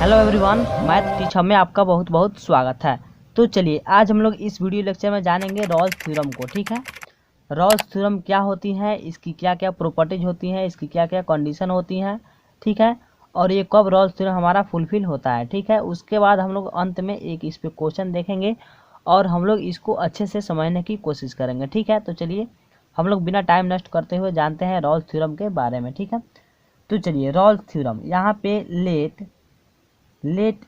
Hello everyone, math teacher में आपका बहुत बहुत स्वागत है। तो चलिए आज हम लोग इस वीडियो लेक्चर में जानेंगे रॉल्स थ्योरम को। ठीक है, रॉल्स थ्योरम क्या होती है, इसकी क्या क्या प्रॉपर्टीज होती हैं, इसकी क्या क्या कंडीशन होती हैं। ठीक है, और ये कब रॉल्स थ्योरम हमारा फुलफिल होता है। ठीक है, उसके बाद हम लोग अंत में एक इस पे क्वेश्चन देखेंगे और हम लोग इसको अच्छे से समझने की कोशिश करेंगे। ठीक है, तो चलिए हम लोग बिना टाइम नष्ट करते हुए जानते हैं रॉल्स थ्योरम के बारे में। ठीक है, तो चलिए रॉल्स थ्योरम यहाँ पे let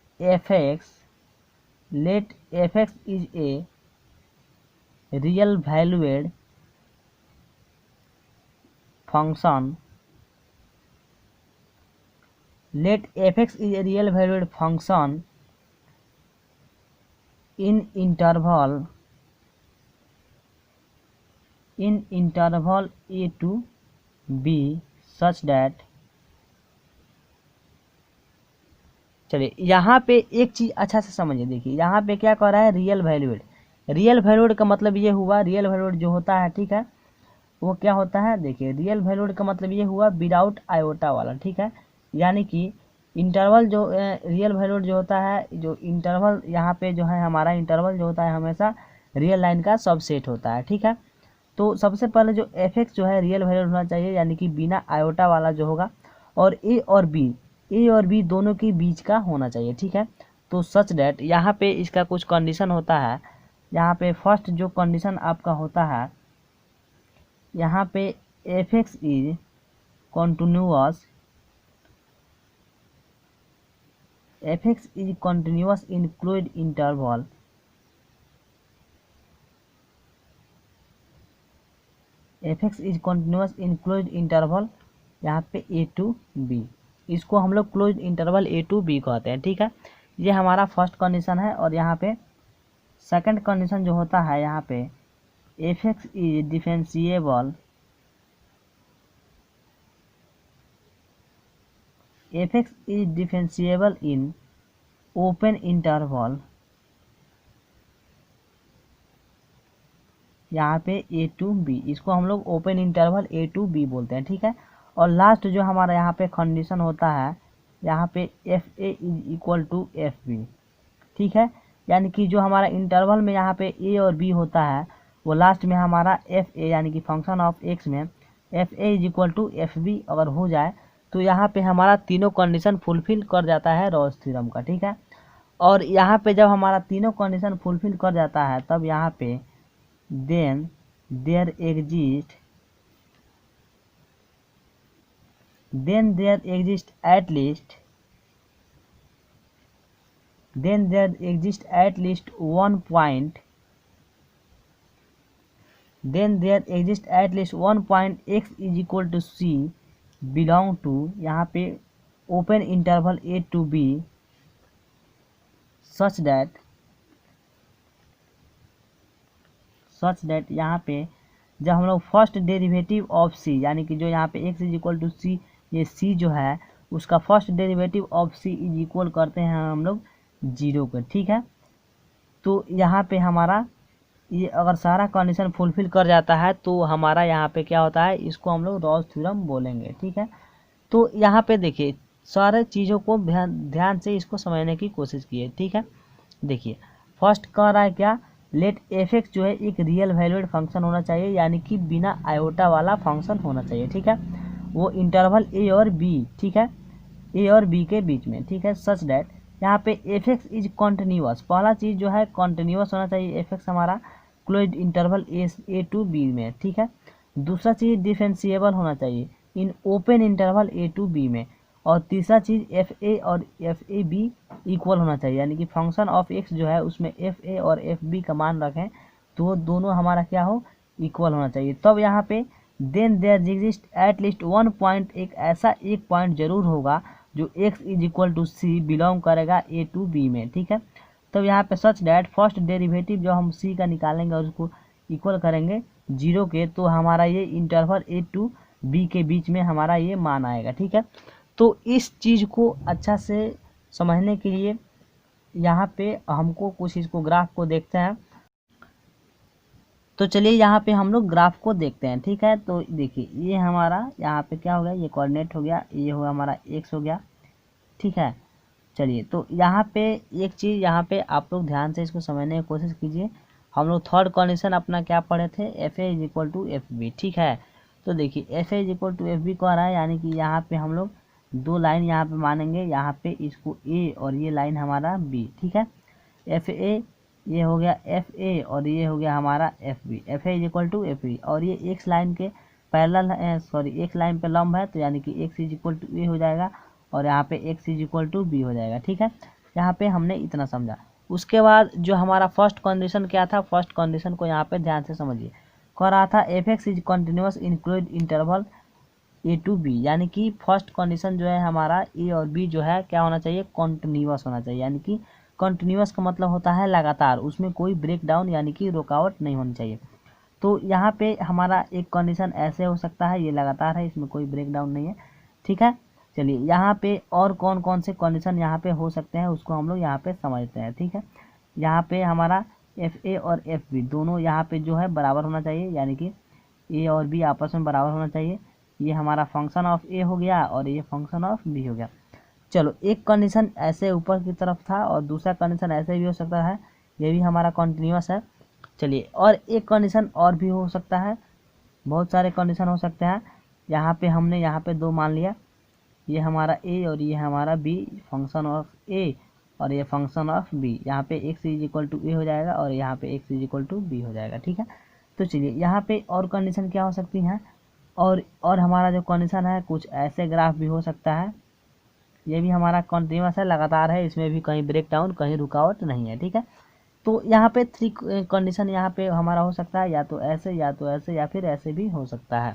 fx is a real valued function. Let fx is a real valued function in interval a to b such that, चलिए यहाँ पे एक चीज़ अच्छा से समझिए। देखिए यहाँ पे क्या कह रहा है, रियल वैल्यूड। रियल वैल्यूड का मतलब ये हुआ, रियल वैल्यूड जो होता है, ठीक है, वो क्या होता है। देखिए रियल वैल्यूड का मतलब ये हुआ विदाउट आयोटा वाला। ठीक है, यानी कि इंटरवल जो रियल वैल्यूड जो होता है, जो इंटरवल यहाँ पे जो है हमारा इंटरवल जो होता है हमेशा रियल लाइन का सबसेट होता है। ठीक है, तो सबसे पहले जो एफ एक्स जो है रियल वैल्यूड होना चाहिए, यानी कि बिना आयोटा वाला जो होगा, और ए और बी दोनों के बीच का होना चाहिए। ठीक है, तो सच डैट यहाँ पे इसका कुछ कंडीशन होता है। यहाँ पे फर्स्ट जो कंडीशन आपका होता है, यहाँ पे f x is continuous in closed interval यहाँ पे ए टू बी, इसको हम लोग closed interval a to b कहते हैं। ठीक है, ये हमारा फर्स्ट कंडीशन है। और यहाँ पे सेकंड कंडीशन जो होता है, यहाँ पे f x is differentiable in open interval, यहाँ पे ए टू बी, इसको हम लोग open interval a to b बोलते हैं। ठीक है, और लास्ट जो हमारा यहाँ पे कंडीशन होता है, यहाँ पे f a is equal to f b. ठीक है, यानी कि जो हमारा इंटरवल में यहाँ पे ए और बी होता है, वो लास्ट में हमारा एफ ए यानी कि फंक्शन ऑफ एक्स में f a is equal to f b अगर हो जाए, तो यहाँ पे हमारा तीनों कंडीशन फुलफिल कर जाता है रॉल्स थ्योरम का। ठीक है, और यहाँ पे जब हमारा तीनों कंडीशन फुलफिल कर जाता है, तब यहाँ पे then there exists at least one point x is equal to c belong to, यहाँ पे open interval a to b such that यहाँ पे जब हम लोग फर्स्ट डेरिवेटिव ऑफ c, यानी कि जो यहाँ पे x इज इक्वल टू सी, ये c जो है उसका first derivative of c is equal करते हैं हम लोग 0 को। ठीक है, तो यहाँ पे हमारा ये अगर सारा कंडीशन फुलफिल कर जाता है, तो हमारा यहाँ पे क्या होता है, इसको हम लोग रॉल्स थ्योरम बोलेंगे। ठीक है, तो यहाँ पे देखिए सारे चीज़ों को ध्यान से इसको समझने की कोशिश कीजिए। ठीक है, देखिए फर्स्ट कह रहा है क्या, लेट एफ एक्स जो है एक रियल वैल्यूड फंक्शन होना चाहिए, यानी कि बिना आयोटा वाला फंक्शन होना चाहिए। ठीक है, वो इंटरवल ए और बी, ठीक है, ए और बी के बीच में। ठीक है, सच डैट यहाँ पे एफ एक्स इज कॉन्टिन्यूअस, पहला चीज़ जो है कॉन्टिन्यूअस होना चाहिए एफ एक्स हमारा closed interval a to b में। ठीक है, दूसरा चीज़ डिफरेंशिएबल होना चाहिए in open interval a to b में, और तीसरा चीज़ एफ ए और एफ ए बी इक्वल होना चाहिए, यानी कि फंक्शन ऑफ एक्स जो है उसमें एफ ए और एफ बी का मान रखें तो वो दोनों हमारा क्या हो, इक्वल होना चाहिए। तब यहाँ पे then there exist at least one point, एक ऐसा एक पॉइंट जरूर होगा जो x is equal to c belong करेगा ए टू बी में। ठीक है, तब यहाँ पे सच डैट फर्स्ट डेरिवेटिव जो हम सी का निकालेंगे और उसको इक्वल करेंगे 0 के, तो हमारा ये इंटरवल ए टू बी के बीच में हमारा ये मान आएगा। ठीक है, तो इस चीज़ को अच्छा से समझने के लिए यहाँ पे हमको कुछ इसको ग्राफ को देखते हैं। तो चलिए यहाँ पे हम लोग ग्राफ को देखते हैं। ठीक है, तो देखिए ये हमारा यहाँ पे क्या हो गया, ये कोऑर्डिनेट हो गया, ये होगा हमारा एक्स हो गया। ठीक है, चलिए तो यहाँ पे एक चीज़ यहाँ पे आप लोग ध्यान से इसको समझने की कोशिश कीजिए। हम लोग थर्ड कंडीशन अपना क्या पढ़े थे, f a is equal to f b, ठीक है। तो देखिए f a is equal to f b कह रहा है, यानी कि यहाँ पे हम लोग दो लाइन यहाँ पे मानेंगे, यहाँ पे इसको ए और ये लाइन हमारा बी, ठीक है। एफ ए ये हो गया एफ ए और ये हो गया हमारा f b, f a is equal to f b, और ये एक्स लाइन के पैरेलल है, सॉरी एक्स लाइन पे लंब है, तो यानी कि x is equal to a हो जाएगा और यहाँ पे x is equal to b हो जाएगा, ठीक है। यहाँ पे हमने इतना समझा। उसके बाद जो हमारा फर्स्ट कंडीशन क्या था, फर्स्ट कंडीशन को यहाँ पे ध्यान से समझिए। कह रहा था f x is continuous include interval a to b, यानी कि फर्स्ट कंडीशन जो है हमारा ए और बी जो है क्या होना चाहिए, कॉन्टिन्यूअस होना चाहिए। यानी कि कॉन्टिन्यूअस का मतलब होता है लगातार, उसमें कोई ब्रेक डाउन यानी कि रुकावट नहीं होनी चाहिए। तो यहाँ पे हमारा एक कंडीशन ऐसे हो सकता है, ये लगातार है, इसमें कोई ब्रेक डाउन नहीं है, ठीक है। चलिए यहाँ पे और कौन कौन से कंडीशन यहाँ पे हो सकते हैं उसको हम लोग यहाँ पे समझते हैं, ठीक है। यहाँ पे हमारा एफ ए और एफ बी दोनों यहाँ पे जो है बराबर होना चाहिए, यानी कि ए और बी आपस में बराबर होना चाहिए। ये हमारा फंक्शन ऑफ ए हो गया और ये फंक्शन ऑफ बी हो गया। चलो एक कंडीशन ऐसे ऊपर की तरफ था और दूसरा कंडीशन ऐसे भी हो सकता है, ये भी हमारा कंटिन्यूअस है। चलिए और एक कंडीशन और भी हो सकता है, बहुत सारे कंडीशन हो सकते हैं। यहाँ पे हमने यहाँ पे दो मान लिया, ये हमारा ए और ये हमारा बी, फंक्शन ऑफ ए और ये फंक्शन ऑफ बी। यहाँ पे x is equal to a हो जाएगा और यहाँ पे x is equal to b हो जाएगा, ठीक है। तो चलिए यहाँ पे और कंडीशन क्या हो सकती हैं, और हमारा जो कंडीशन है कुछ ऐसे ग्राफ भी हो सकता है, ये भी हमारा कंटिन्यूअस है, लगातार है, इसमें भी कहीं ब्रेक डाउन कहीं रुकावट नहीं है, ठीक है। तो यहाँ पे थ्री कंडीशन यहाँ पे हमारा हो सकता है, या तो ऐसे या तो ऐसे या फिर ऐसे भी हो सकता है।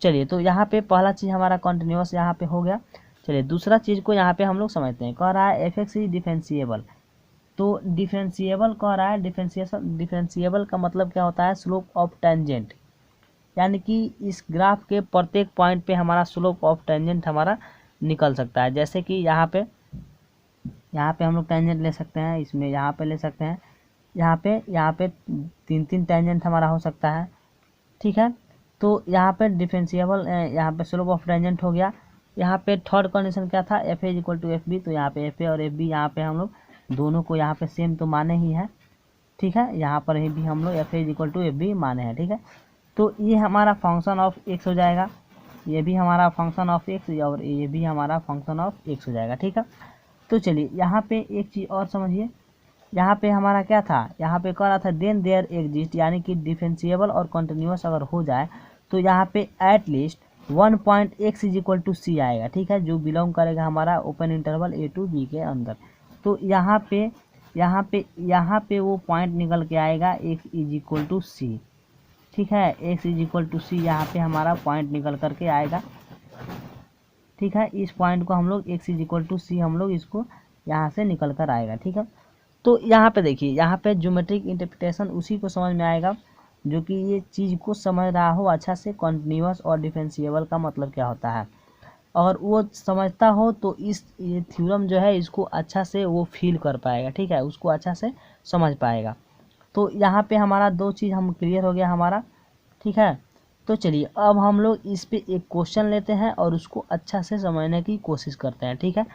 चलिए तो यहाँ पे पहला चीज़ हमारा कंटिन्यूअस यहाँ पे हो गया। चलिए दूसरा चीज़ को यहाँ पे हम लोग समझते हैं। कह रहा है एफ एक्स इज डिफरेंशिएबल, तो डिफरेंशिएबल कह रहा है, डिफरेंशिएबल का मतलब क्या होता है, स्लोप ऑफ टेंजेंट, यानी कि इस ग्राफ के प्रत्येक पॉइंट पे हमारा स्लोप ऑफ टेंजेंट हमारा निकल सकता है। जैसे कि यहाँ पे हम लोग टेंजेंट ले सकते हैं, इसमें यहाँ पे ले सकते हैं, यहाँ पे तीन तीन टेंजेंट हमारा हो सकता है, ठीक है। तो यहाँ पे डिफरेंशिएबल, यहाँ पे स्लोप ऑफ टेंजेंट हो गया। यहाँ पे थर्ड कंडीशन क्या था, f a equal to f b, तो यहाँ पे एफ ए और एफ बी यहाँ पे हम लोग दोनों को यहाँ पे सेम तो माने ही है, ठीक है। यहाँ पर भी हम लोग f a equal to f b माने हैं, ठीक है। तो ये हमारा फंक्शन ऑफ एक्स हो जाएगा, ये भी हमारा फंक्शन ऑफ एक्स और ये भी हमारा फंक्शन ऑफ एक्स हो जाएगा, ठीक है। तो चलिए यहाँ पे एक चीज़ और समझिए। यहाँ पे हमारा क्या था, यहाँ पे कह रहा था देन देयर एग्जिस्ट, यानी कि डिफरेंशिएबल और कंटिन्यूअस अगर हो जाए तो यहाँ पे at least one point x is equal to c आएगा, ठीक है, जो बिलोंग करेगा हमारा open interval a to b के अंदर। तो यहाँ पे वो पॉइंट निकल के आएगा एक्स इज इक्वल टू सी, ठीक है, एक्स इज इक्वल टू सी, यहाँ पे हमारा पॉइंट निकल करके आएगा, ठीक है। इस पॉइंट को हम लोग एक्स इज इक्वल टू सी हम लोग इसको यहाँ से निकल कर आएगा, ठीक है। तो यहाँ पे देखिए, यहाँ पे ज्योमेट्रिक इंटरप्रिटेशन उसी को समझ में आएगा जो कि ये चीज़ को समझ रहा हो अच्छा से, कॉन्टिन्यूअस और डिफरेंशिएबल का मतलब क्या होता है। और वो समझता हो तो ये थ्योरम जो है इसको अच्छा से वो फील कर पाएगा, ठीक है, उसको अच्छा से समझ पाएगा। तो यहाँ पे हमारा दो चीज़ हम क्लियर हो गया हमारा, ठीक है। तो चलिए अब हम लोग इस पे एक क्वेश्चन लेते हैं और उसको अच्छा से समझने की कोशिश करते हैं, ठीक है।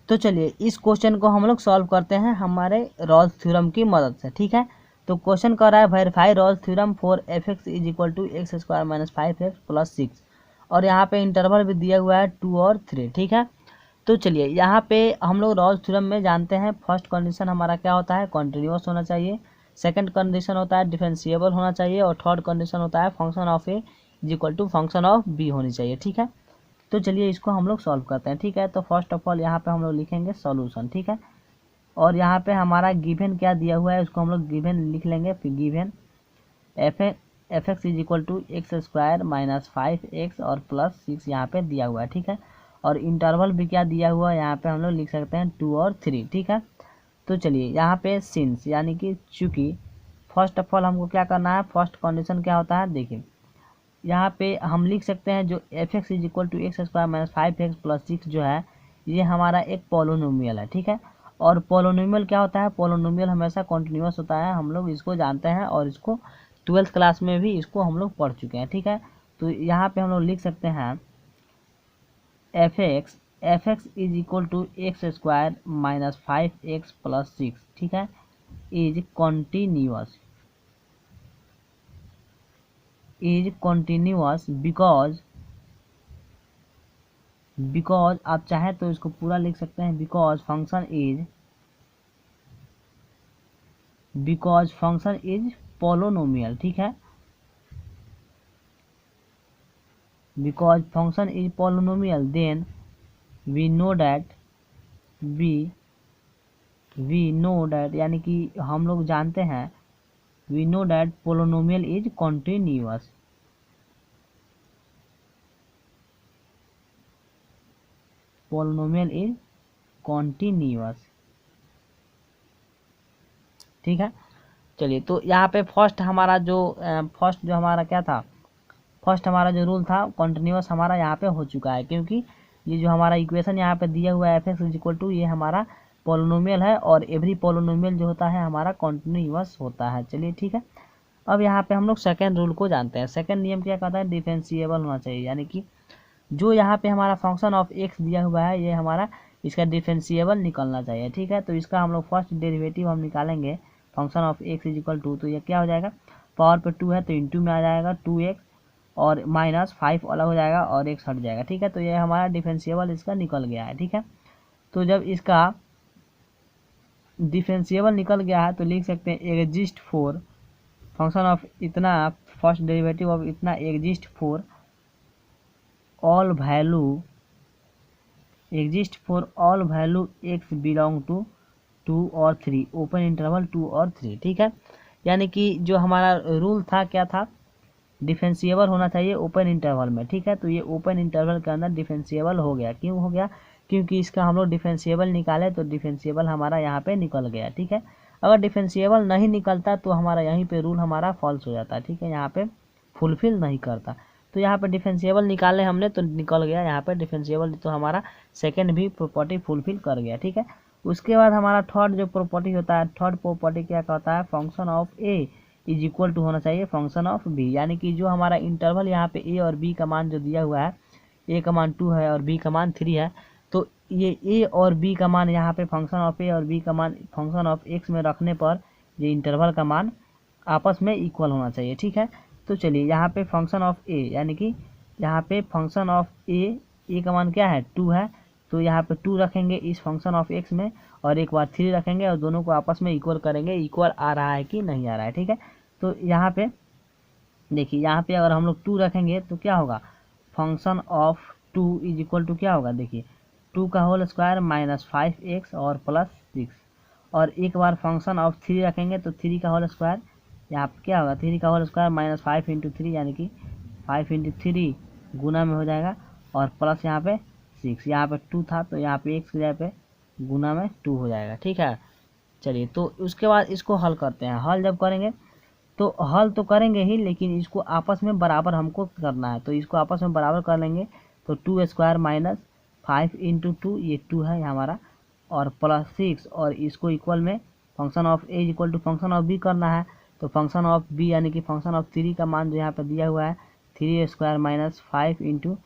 तो चलिए इस क्वेश्चन को हम लोग सॉल्व करते हैं हमारे रॉल्स थ्योरम की मदद से, ठीक है। तो क्वेश्चन कर रहा है verify Rolle's theorem for f x is equal to x square minus 5x plus 6, और यहाँ पे इंटरवल भी दिया हुआ है 2 और 3, ठीक है। तो चलिए यहाँ पे हम लोग रॉल्स थ्योरम में जानते हैं फर्स्ट कंडीशन हमारा क्या होता है, कॉन्टिन्यूअस होना चाहिए, सेकंड कंडीशन होता है डिफरेंशिएबल होना चाहिए, और थर्ड कंडीशन होता है function of a is equal to function of b होनी चाहिए, ठीक है। तो चलिए इसको हम लोग सॉल्व करते हैं, ठीक है। तो फर्स्ट ऑफ ऑल यहाँ पे हम लोग लिखेंगे सॉल्यूशन, ठीक है। और यहाँ पे हमारा गिवन क्या दिया हुआ है उसको हम लोग गिवन लिख लेंगे, फिर given f x is equal to x square minus 5x और प्लस 6 यहाँ पे दिया हुआ है, ठीक है। और इंटरवल भी क्या दिया हुआ है यहाँ पे हम लोग लिख सकते हैं 2 और 3, ठीक है। तो चलिए यहाँ पे सिंस, यानी कि चूँकि फर्स्ट ऑफ ऑल हमको क्या करना है, फर्स्ट कंडीशन क्या होता है, देखिए यहाँ पे हम लिख सकते हैं जो f x is equal to x square minus 5x plus 6 जो है ये हमारा एक पोलोनोमियल है, ठीक है। और पोलोनोमियल क्या होता है, पोलोनोमियल हमेशा कॉन्टिन्यूअस होता है, हम लोग इसको जानते हैं और इसको 12th क्लास में भी इसको हम लोग पढ़ चुके हैं, ठीक है। तो यहाँ पे हम लोग लिख सकते हैं f x f x is equal to x square minus 5x plus 6, ठीक है, इज कॉन्टिन्यूअस बिकॉज आप चाहे तो इसको पूरा लिख सकते हैं, बिकॉज फंक्शन इज पोलोनोमियल, ठीक है, because function is polynomial then we know that यानी कि हम लोग जानते हैं, we know that polynomial is continuous, ठीक है। चलिए, तो यहाँ पे फर्स्ट हमारा जो हमारा क्या था, फर्स्ट हमारा जो रूल था कॉन्टिन्यूअस हमारा यहाँ पे हो चुका है, क्योंकि ये जो हमारा इक्वेशन यहाँ पे दिया हुआ है f x is equal to, ये हमारा पोलोनोमियल है और एवरी पोलोनोमियल जो होता है हमारा कॉन्टिन्यूअस होता है। चलिए ठीक है, अब यहाँ पे हम लोग सेकेंड रूल को जानते हैं। सेकेंड नियम क्या कहता है, डिफरेंशिएबल होना चाहिए, यानी कि जो यहाँ पे हमारा फंक्शन ऑफ एक्स दिया हुआ है ये हमारा इसका डिफरेंशिएबल निकलना चाहिए, ठीक है। तो इसका हम लोग फर्स्ट डेरिवेटिव हम निकालेंगे, function of x is equal to, तो ये क्या हो जाएगा, पावर पे 2 है तो इंटू में आ जाएगा 2x और माइनस 5 अलग हो जाएगा और x हट जाएगा, ठीक है। तो ये हमारा डिफरेंशिएबल इसका निकल गया है, ठीक है। तो जब इसका डिफरेंशिएबल निकल गया है तो लिख सकते हैं एग्जिस्ट फॉर फंक्शन ऑफ इतना, फर्स्ट डेरिवेटिव ऑफ इतना exist for all value x belong to 2 और 3, ओपन इंटरवल 2 और 3, ठीक है। यानी कि जो हमारा रूल था क्या था, डिफरेंशिएबल होना चाहिए ओपन इंटरवल में, ठीक है। तो ये ओपन इंटरवल के अंदर डिफरेंशिएबल हो गया, क्यों हो गया, क्योंकि इसका हम लोग डिफरेंशिएबल निकाले तो डिफरेंशिएबल हमारा यहाँ पे निकल गया, ठीक है। अगर डिफरेंशिएबल नहीं निकलता तो हमारा यहीं पे रूल हमारा फॉल्स हो जाता है, ठीक है, यहाँ पे फुलफिल नहीं करता। तो यहाँ पे डिफरेंशिएबल निकाले हमने तो निकल गया, यहाँ पे डिफरेंशिएबल तो हमारा सेकेंड भी प्रॉपर्टी फुलफिल कर गया, ठीक है। उसके बाद हमारा थर्ड जो प्रॉपर्टी होता है, थर्ड प्रॉपर्टी क्या कहता है, function of a is equal to होना चाहिए फंक्शन ऑफ बी, यानी कि जो हमारा इंटरवल यहाँ पे ए और बी का मान जो दिया हुआ है, ए का मान 2 है और बी का मान 3 है, तो ये ए और बी का मान यहाँ पे फंक्शन ऑफ ए और बी का मान फंक्शन ऑफ एक्स में रखने पर ये इंटरवल का मान आपस में इक्वल होना चाहिए, ठीक है। तो चलिए यहाँ पे फंक्शन ऑफ ए, यानी कि यहाँ पे फंक्शन ऑफ ए का मान क्या है 2 है, तो यहाँ पे 2 रखेंगे इस फंक्शन ऑफ एक्स में और एक बार 3 रखेंगे और दोनों को आपस में इक्वल करेंगे, इक्वल आ रहा है कि नहीं आ रहा है, ठीक है। तो यहाँ पे देखिए, यहाँ पे अगर हम लोग 2 रखेंगे तो क्या होगा, function of 2 is equal to क्या होगा, देखिए 2 का होल स्क्वायर माइनस 5x और प्लस 6, और एक बार फंक्शन ऑफ 3 रखेंगे तो 3 का होल स्क्वायर, यहाँ पे क्या होगा 3 का होल स्क्वायर माइनस 5 इंटू 3, यानी कि 5 इंटू 3 गुना में हो जाएगा और प्लस यहाँ पे 6, यहाँ पे 2 था तो यहाँ पे x की जगह पे गुना में 2 हो जाएगा, ठीक है। चलिए, तो उसके बाद इसको हल करते हैं। हल जब करेंगे तो हल तो करेंगे ही, लेकिन इसको आपस में बराबर हमको करना है, तो इसको आपस में बराबर कर लेंगे। तो 2 स्क्वायर माइनस 5 इंटू 2, ये 2 है हमारा, और प्लस 6, और इसको इक्वल में function of a equal to function of b करना है, तो फंक्शन ऑफ बी यानी कि फंक्शन ऑफ 3 का मान जो यहाँ पर दिया हुआ है 3 स्क्वायर माइनस 5 इंटू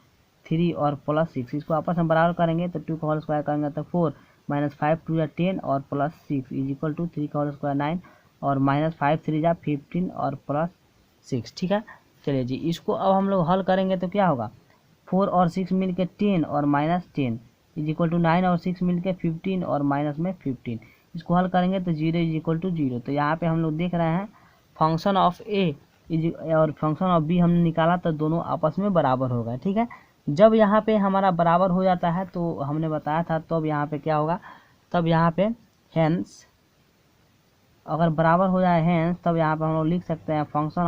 3 और प्लस 6, इसको आपस में बराबर करेंगे तो 2 का होल स्क्वायर करेंगे तो 4 माइनस 5 2 या 10 और प्लस 6 इज इक्वल टू 3 का होल स्क्वायर 9 और माइनस 5 3 जा 15 और प्लस 6, ठीक है। चलिए जी, इसको अब हम लोग हल करेंगे तो क्या होगा, 4 और 6 मिल के 10 और माइनस 10 इज इक्वल टू 9 और 6 मिल के 15 और माइनस में 15, इसको हल करेंगे तो 0 इज इक्वल टू 0। तो यहाँ पे हम लोग देख रहे हैं फंक्शन ऑफ ए और फंक्शन ऑफ बी हमने निकाला तो दोनों आपस में बराबर हो गए, ठीक है। जब यहाँ पे हमारा बराबर हो जाता है तो हमने बताया था, तो अब यहाँ पे क्या होगा, तब यहाँ पे हेंस, अगर बराबर हो जाए हेंस, तब यहाँ पे हम लोग लिख सकते हैं function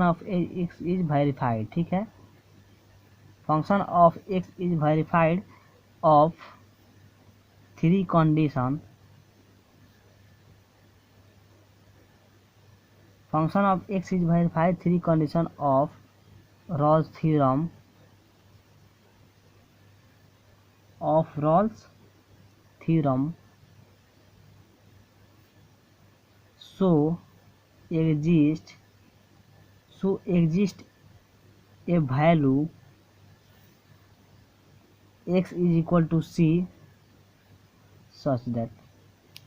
of x is verified, ठीक है। Function of x is verified of 3 condition, function of x is verified 3 condition of Rolle's theorem so exist a value x is equal to c such that,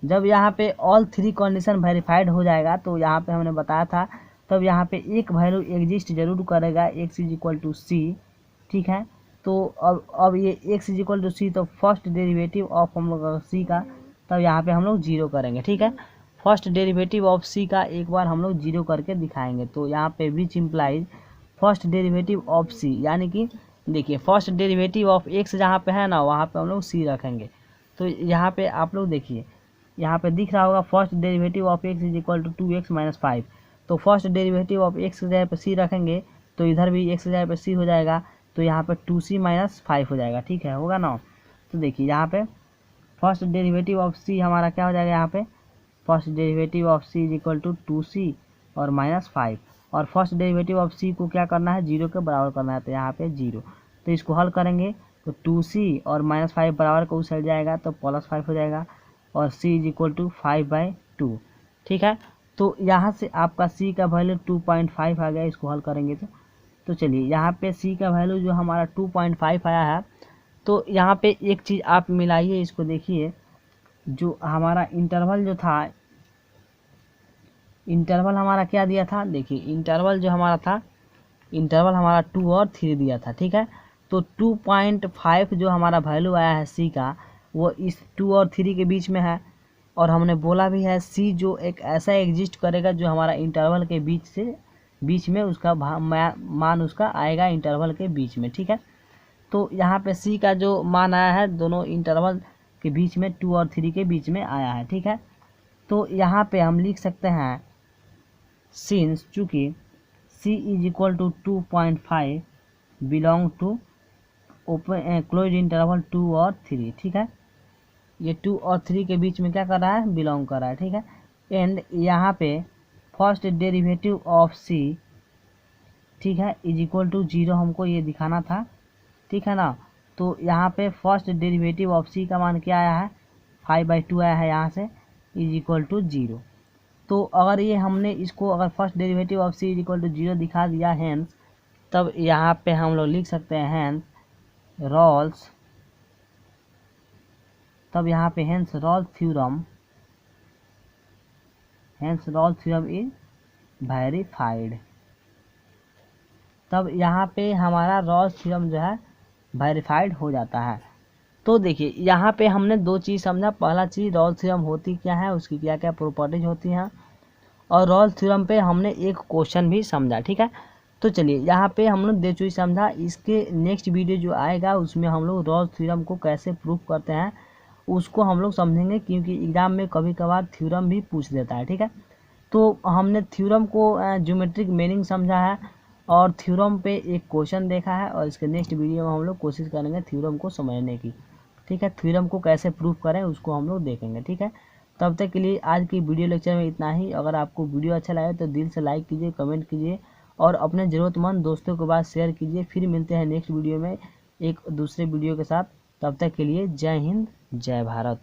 जब यहाँ पे all three condition verified हो जाएगा तो यहाँ पे हमने बताया था तब यहाँ पे एक वैल्यू एग्जिस्ट जरूर करेगा x इज इक्वल टू सी, ठीक है। तो अब ये x इज इक्वल टू सी, तो फर्स्ट डेरिवेटिव ऑफ हम लोग सी का तब यहाँ पे हम लोग जीरो करेंगे, ठीक है। फर्स्ट डेरिवेटिव ऑफ सी का एक बार हम लोग जीरो करके दिखाएंगे, तो यहाँ पे which implies first derivative of c, यानी कि देखिए फर्स्ट डेरिवेटिव ऑफ एक्स जहाँ पे है ना वहाँ पे हम लोग सी रखेंगे। तो यहाँ पे आप लोग देखिए यहाँ पे दिख रहा होगा first derivative of x is equal to 2x minus 5, तो फर्स्ट डेरिवेटिव ऑफ एक्स की जगह पे सी रखेंगे तो इधर भी एक्स की जगह पे सी हो जाएगा, तो यहाँ पे 2c माइनस 5 हो जाएगा, ठीक है, होगा ना। तो देखिए यहाँ पे फर्स्ट डेरिवेटिव ऑफ सी हमारा क्या हो जाएगा, यहाँ पे first derivative of c is equal to 2c और माइनस 5, और फर्स्ट डेरिवेटिव ऑफ सी को क्या करना है, जीरो के बराबर करना है, तो यहाँ पे जीरो, तो इसको हल करेंगे तो 2c और माइनस 5 बराबर को उस साइड जाएगा तो प्लस 5 हो जाएगा, और c इज इक्वल टू 5/2, ठीक है। तो यहाँ से आपका c का वैल्यू 2.5 आ गया, इसको हल करेंगे तो चलिए यहाँ पे c का वैल्यू जो हमारा 2.5 आया है, तो यहाँ पे एक चीज़ आप मिलाइए, इसको देखिए जो हमारा इंटरवल जो था, इंटरवल हमारा क्या दिया था, देखिए इंटरवल जो हमारा था, इंटरवल हमारा 2 और 3 दिया था, ठीक है। तो 2.5 जो हमारा वैल्यू आया है सी का वो इस 2 और 3 के बीच में है, और हमने बोला भी है सी जो एक ऐसा एग्जिस्ट करेगा जो हमारा इंटरवल के बीच में उसका मान उसका आएगा इंटरवल के बीच में, ठीक है। तो यहाँ पे सी का जो मान आया है दोनों इंटरवल के बीच में 2 और 3 के बीच में आया है, ठीक है। तो यहाँ पे हम लिख सकते हैं सिंस चूँकि c is equal to 2.5 belong to open close interval 2 और 3, ठीक है, ये 2 और 3 के बीच में क्या कर रहा है, बिलोंग कर रहा है, ठीक है। एंड यहाँ पे फर्स्ट डेरिवेटिव ऑफ c, ठीक है, इज इक्वल टू 0 हमको ये दिखाना था, ठीक है ना। तो यहाँ पे फर्स्ट डेरिवेटिव ऑफ c का मान क्या आया है, 5/2 आया है यहाँ से, इज इक्वल टू 0। तो अगर ये हमने इसको अगर first derivative of c is equal to 0 दिखा दिया हैंस, तब यहाँ पे हम लोग लिख सकते हैं हैंस रॉल्स, तब यहाँ पे hence Rolle's theorem is verified, तब यहाँ पे हमारा रॉल्स थ्योरम जो है वेरीफाइड हो जाता है। तो देखिए यहाँ पे हमने दो चीज़ समझा, पहला चीज़ रॉल्स थ्योरम होती क्या है, उसकी क्या क्या प्रॉपर्टीज होती हैं, और रॉल्स थ्योरम पे हमने एक क्वेश्चन भी समझा, ठीक है। तो चलिए यहाँ पे हम लोग दो चीज़ समझा, इसके नेक्स्ट वीडियो जो आएगा उसमें हम लोग रॉल्स थ्योरम को कैसे प्रूफ करते हैं उसको हम लोग समझेंगे, क्योंकि एग्जाम में कभी कभार थ्योरम भी पूछ देता है, ठीक है। तो हमने थ्योरम को ज्योमेट्रिक मीनिंग समझा है और थ्योरम पे एक क्वेश्चन देखा है, और इसके नेक्स्ट वीडियो में हम लोग कोशिश करेंगे थ्योरम को समझने की, ठीक है, थ्योरम को कैसे प्रूफ करें उसको हम लोग देखेंगे, ठीक है। तब तक के लिए आज की वीडियो लेक्चर में इतना ही। अगर आपको वीडियो अच्छा लगे तो दिल से लाइक कीजिए, कमेंट कीजिए और अपने ज़रूरतमंद दोस्तों के बाद शेयर कीजिए। फिर मिलते हैं नेक्स्ट वीडियो में एक दूसरे वीडियो के साथ, तब तक के लिए जय हिंद जय भारत।